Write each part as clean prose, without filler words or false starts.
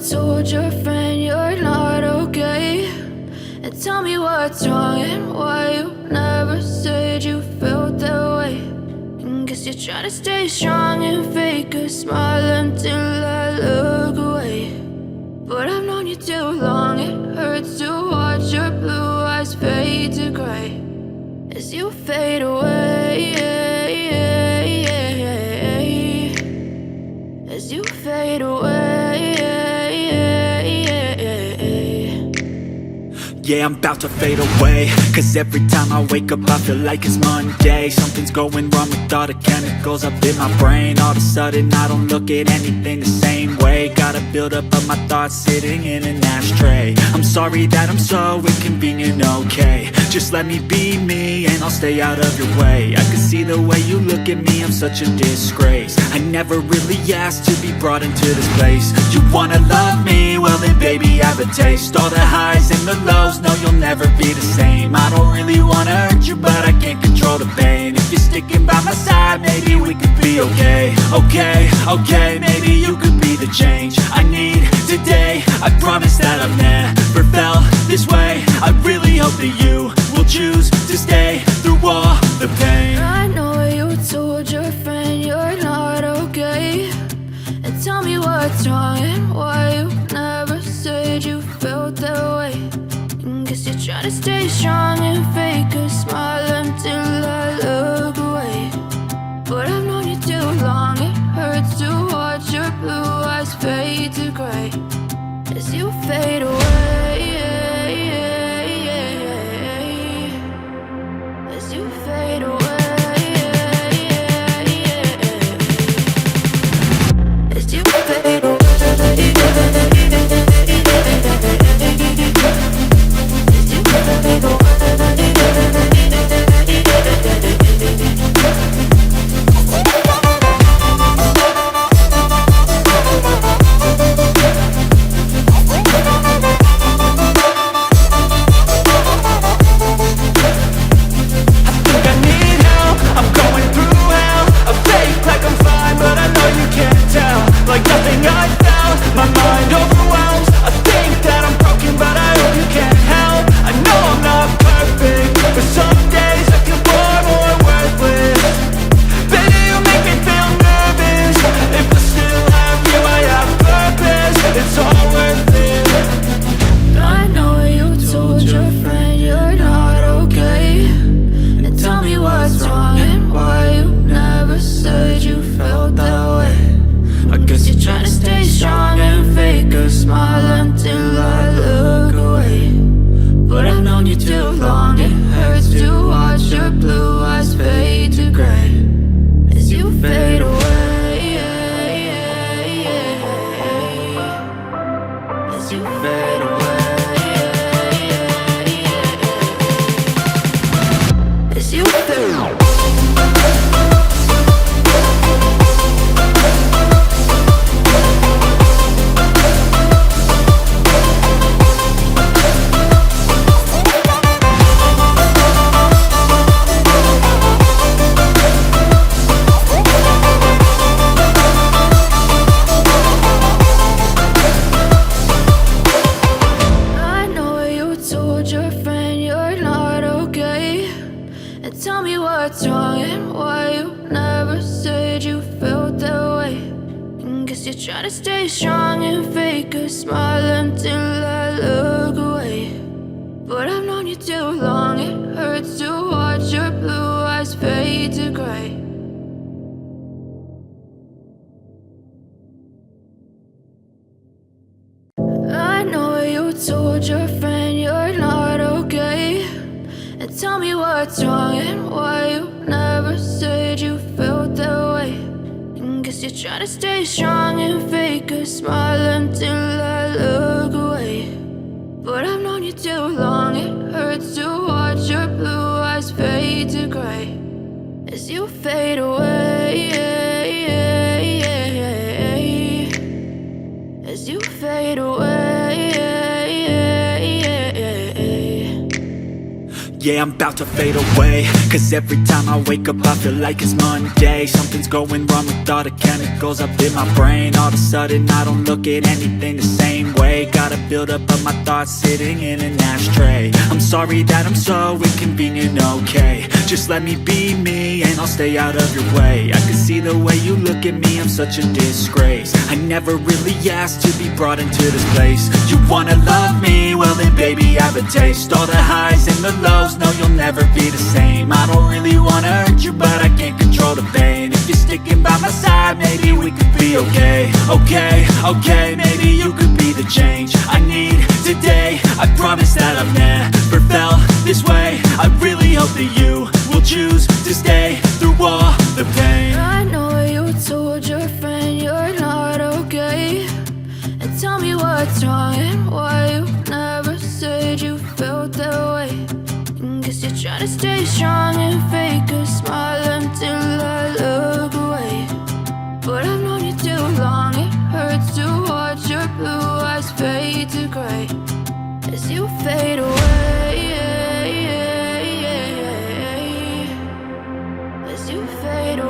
told your friend you're not okay? And tell me what's wrong and why you never said you felt that way. And guess you're trying to stay strong and fake a smile until I look away. But I've known you too long, it hurts to watch your blue eyes fade to grey as you fade away, as you fade away. Yeah, I'm about to fade away, cause every time I wake up I feel like it's Monday. Something's going wrong with all the chemicals up in my brain. All of a sudden I don't look at anything the same way. Got a buildup of my thoughts sitting in an ashtray. I'm sorry that I'm so inconvenient, okay? Just let me be me and I'll stay out of your way. I can see the way you look at me, I'm such a disgrace. I never really asked to be brought into this place. You wanna love me? Well then baby have a taste. All the highs and the lows, no you'll never be the same. I don't really wanna hurt you but I can't control the pain. If you're sticking by my side maybe we could be okay. Okay, maybe you could be the change I need today. I promise that I've never felt this way. I really hope that you will choose to stay through all the pain. I know you told your friend you're not okay. And tell me what's wrong and why you never said you felt that way. And guess you're trying to stay strong and fake a smile until I look away. But I've known you too long, it hurts to watch your blue eyes fade to grey as you fade away, as you fade away, as you fade away. Yeah, I'm about to fade away, cause every time I wake up I feel like it's Monday. Something's going wrong with all the chemicals up in my brain. All of a sudden I don't look at anything the same way. Gotta build up of my thoughts sitting in an ashtray. I'm sorry that I'm so inconvenient, okay. Just let me be me and I'll stay out of your way. I can see the way you look at me, I'm such a disgrace. I never really asked to be brought into this place. You wanna love me? Well then baby, have a taste. All the highs and the lows, no, you'll never be the same. I don't really wanna hurt you, but I can't control the pain. If you're sticking by my side, maybe we could be okay. Okay, maybe you could be the change I need today. I promise that I've never felt this way. I really hope that you will choose to stay through all the pain. I know you told your friend you're not okay, and tell me what's wrong and why you never said you felt that way. Guess you're trying to stay strong and fake a smile until I look away. But I've known you too long, it hurts to watch your blue eyes fade to grey as you fade away. As you fade away.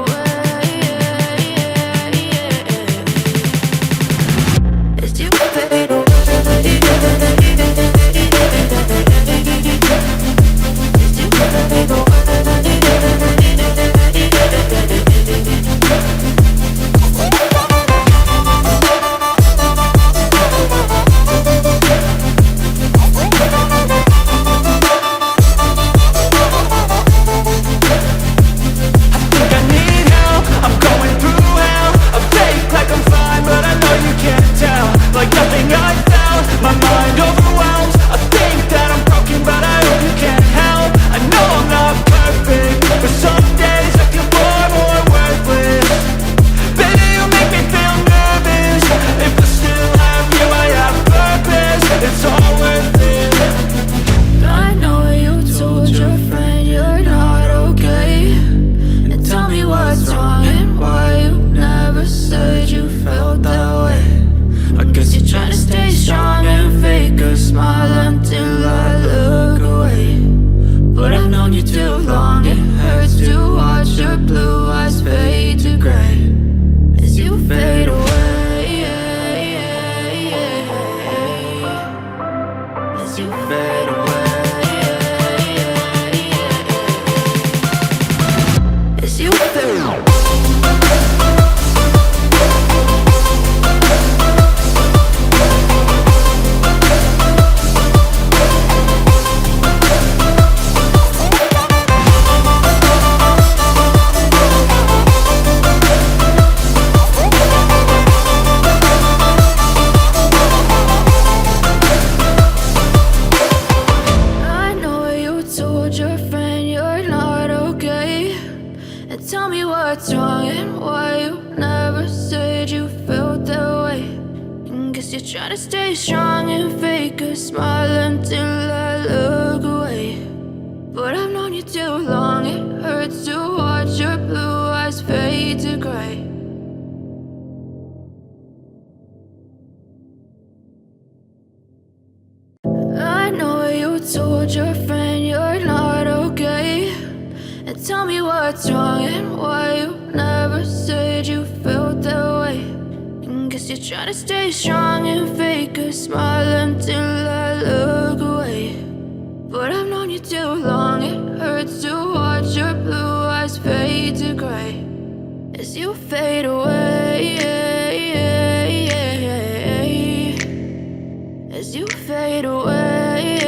As you fade away.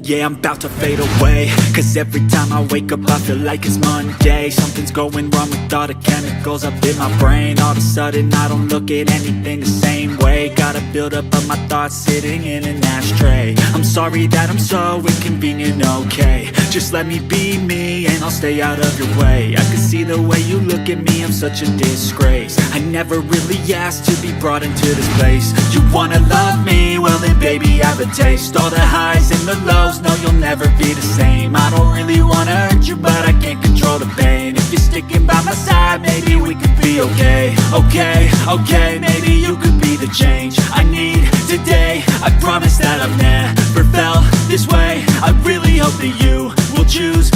Yeah, I'm about to fade away, cause every time I wake up I feel like it's Monday. Something's going wrong with all the chemicals up in my brain. All of a sudden I don't look at anything the same way. Gotta build up of my thoughts sitting in an ashtray. I'm sorry that I'm so inconvenient, okay. Just let me be me and I'll stay out of your way. I can see the way you look at me, I'm such a disgrace. I never really asked to be brought into this place. You wanna love me? Well then baby, have a taste. All the highs and the lows, no, you'll never be the same. I don't really wanna hurt you, but I can't control the pain. If you're sticking by my side, maybe we could be okay. Okay, maybe you could be the change I need today. I promise promise that I've never felt this way. I really hope that you will choose